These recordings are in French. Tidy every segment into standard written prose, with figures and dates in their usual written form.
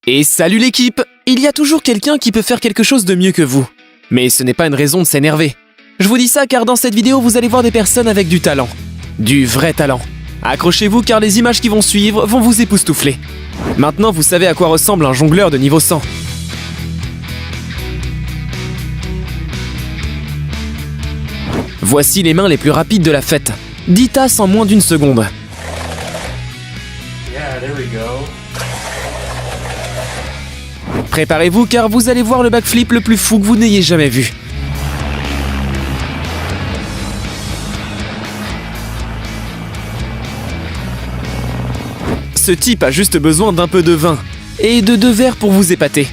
Et salut l'équipe! Il y a toujours quelqu'un qui peut faire quelque chose de mieux que vous. Mais ce n'est pas une raison de s'énerver. Je vous dis ça car dans cette vidéo, vous allez voir des personnes avec du talent. Du vrai talent. Accrochez-vous car les images qui vont suivre vont vous époustoufler. Maintenant, vous savez à quoi ressemble un jongleur de niveau 100. Voici les mains les plus rapides de la fête. 10 tasses en moins d'une seconde. Yeah, there we go. Préparez-vous car vous allez voir le backflip le plus fou que vous n'ayez jamais vu. Ce type a juste besoin d'un peu de vin et de 2 verres pour vous épater.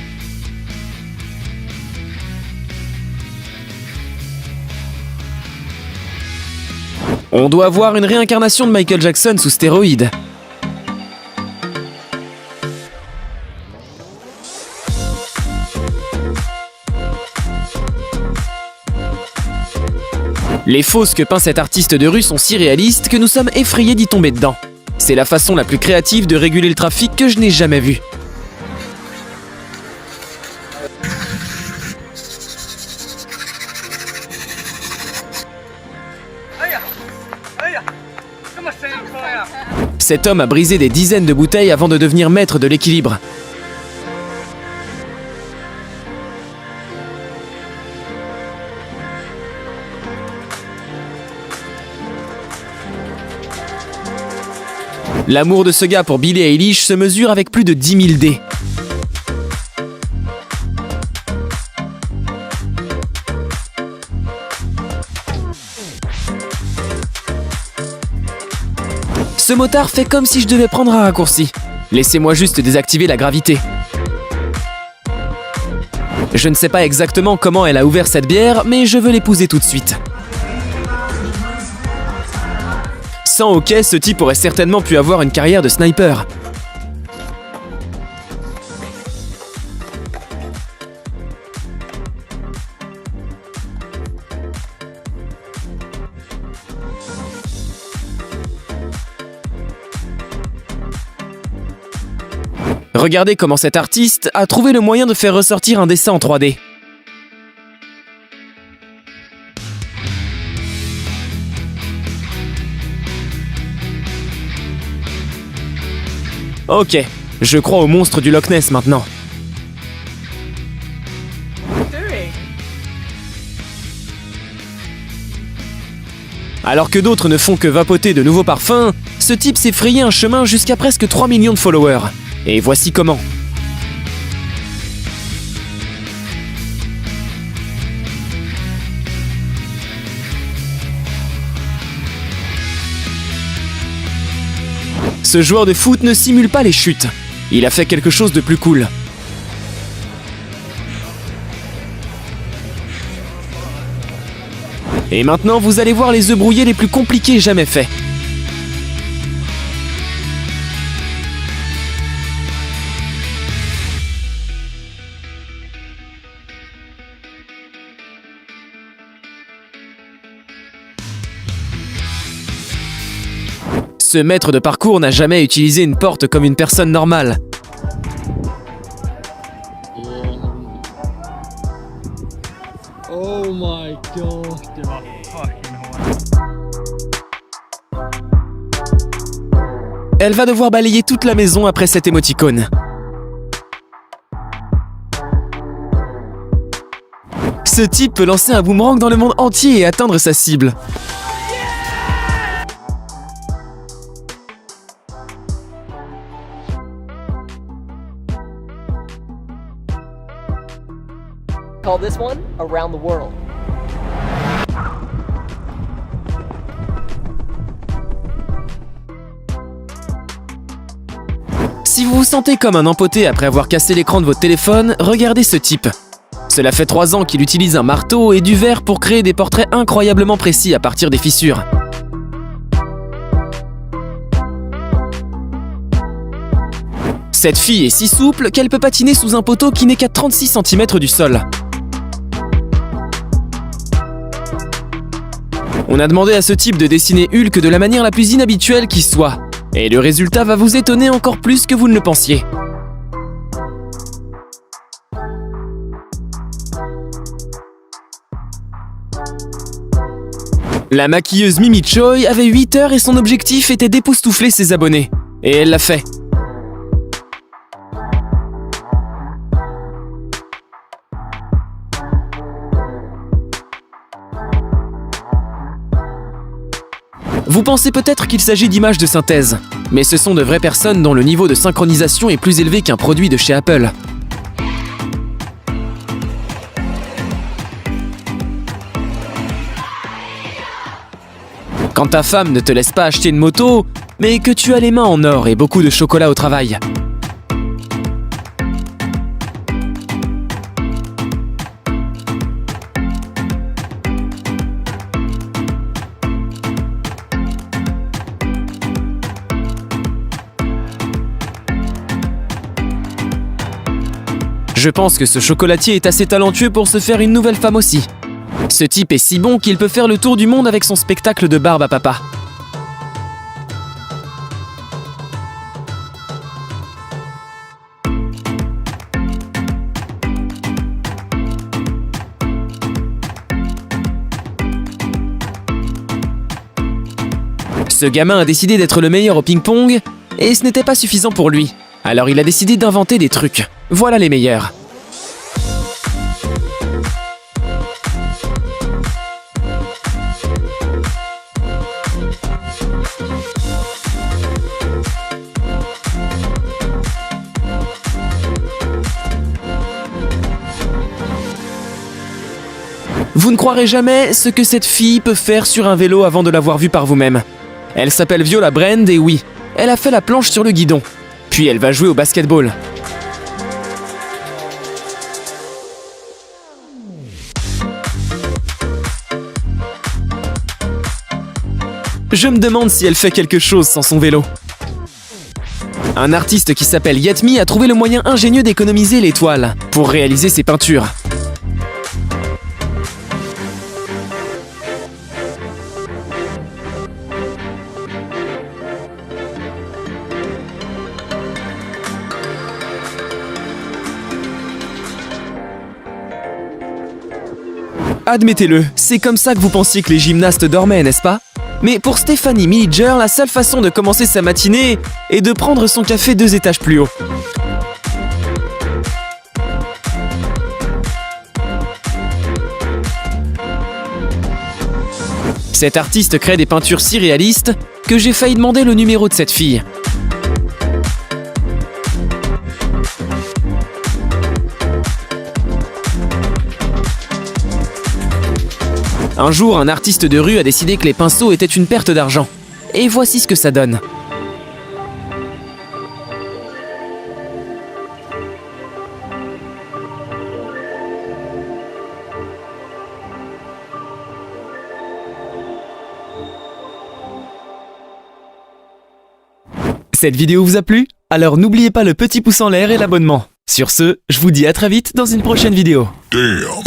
On doit avoir une réincarnation de Michael Jackson sous stéroïdes. Les fausses que peint cet artiste de rue sont si réalistes que nous sommes effrayés d'y tomber dedans. C'est la façon la plus créative de réguler le trafic que je n'ai jamais vue. Cet homme a brisé des dizaines de bouteilles avant de devenir maître de l'équilibre. L'amour de ce gars pour Billie Eilish se mesure avec plus de 10 000 dés. Ce motard fait comme si je devais prendre un raccourci. Laissez-moi juste désactiver la gravité. Je ne sais pas exactement comment elle a ouvert cette bière, mais je veux l'épouser tout de suite. Sans hockey, ce type aurait certainement pu avoir une carrière de sniper. Regardez comment cet artiste a trouvé le moyen de faire ressortir un dessin en 3D. Ok, je crois au monstre du Loch Ness maintenant. Alors que d'autres ne font que vapoter de nouveaux parfums, ce type s'est frayé un chemin jusqu'à presque 3 millions de followers. Et voici comment. Ce joueur de foot ne simule pas les chutes. Il a fait quelque chose de plus cool. Et maintenant, vous allez voir les œufs brouillés les plus compliqués jamais faits. Ce maître de parcours n'a jamais utilisé une porte comme une personne normale. Oh my god. Elle va devoir balayer toute la maison après cette émoticône. Ce type peut lancer un boomerang dans le monde entier et atteindre sa cible. Call this one Around the World. Si vous vous sentez comme un empoté après avoir cassé l'écran de votre téléphone, regardez ce type. Cela fait 3 ans qu'il utilise un marteau et du verre pour créer des portraits incroyablement précis à partir des fissures. Cette fille est si souple qu'elle peut patiner sous un poteau qui n'est qu'à 36 cm du sol. On a demandé à ce type de dessiner Hulk de la manière la plus inhabituelle qui soit. Et le résultat va vous étonner encore plus que vous ne le pensiez. La maquilleuse Mimi Choi avait 8 heures et son objectif était d'époustoufler ses abonnés. Et elle l'a fait. Vous pensez peut-être qu'il s'agit d'images de synthèse, mais ce sont de vraies personnes dont le niveau de synchronisation est plus élevé qu'un produit de chez Apple. Quand ta femme ne te laisse pas acheter une moto, mais que tu as les mains en or et beaucoup de chocolat au travail. Je pense que ce chocolatier est assez talentueux pour se faire une nouvelle femme aussi. Ce type est si bon qu'il peut faire le tour du monde avec son spectacle de barbe à papa. Ce gamin a décidé d'être le meilleur au ping-pong, et ce n'était pas suffisant pour lui. Alors il a décidé d'inventer des trucs. Voilà les meilleurs. Vous ne croirez jamais ce que cette fille peut faire sur un vélo avant de l'avoir vue par vous-même. Elle s'appelle Viola Brand et oui, elle a fait la planche sur le guidon. Puis elle va jouer au basketball. Je me demande si elle fait quelque chose sans son vélo. Un artiste qui s'appelle Yetmi a trouvé le moyen ingénieux d'économiser les toiles pour réaliser ses peintures. Admettez-le, c'est comme ça que vous pensiez que les gymnastes dormaient, n'est-ce pas? Mais pour Stephanie Milliger, la seule façon de commencer sa matinée est de prendre son café 2 étages plus haut. Cet artiste crée des peintures si réalistes que j'ai failli demander le numéro de cette fille. Un jour, un artiste de rue a décidé que les pinceaux étaient une perte d'argent. Et voici ce que ça donne. Cette vidéo vous a plu? Alors n'oubliez pas le petit pouce en l'air et l'abonnement. Sur ce, je vous dis à très vite dans une prochaine vidéo. Damn.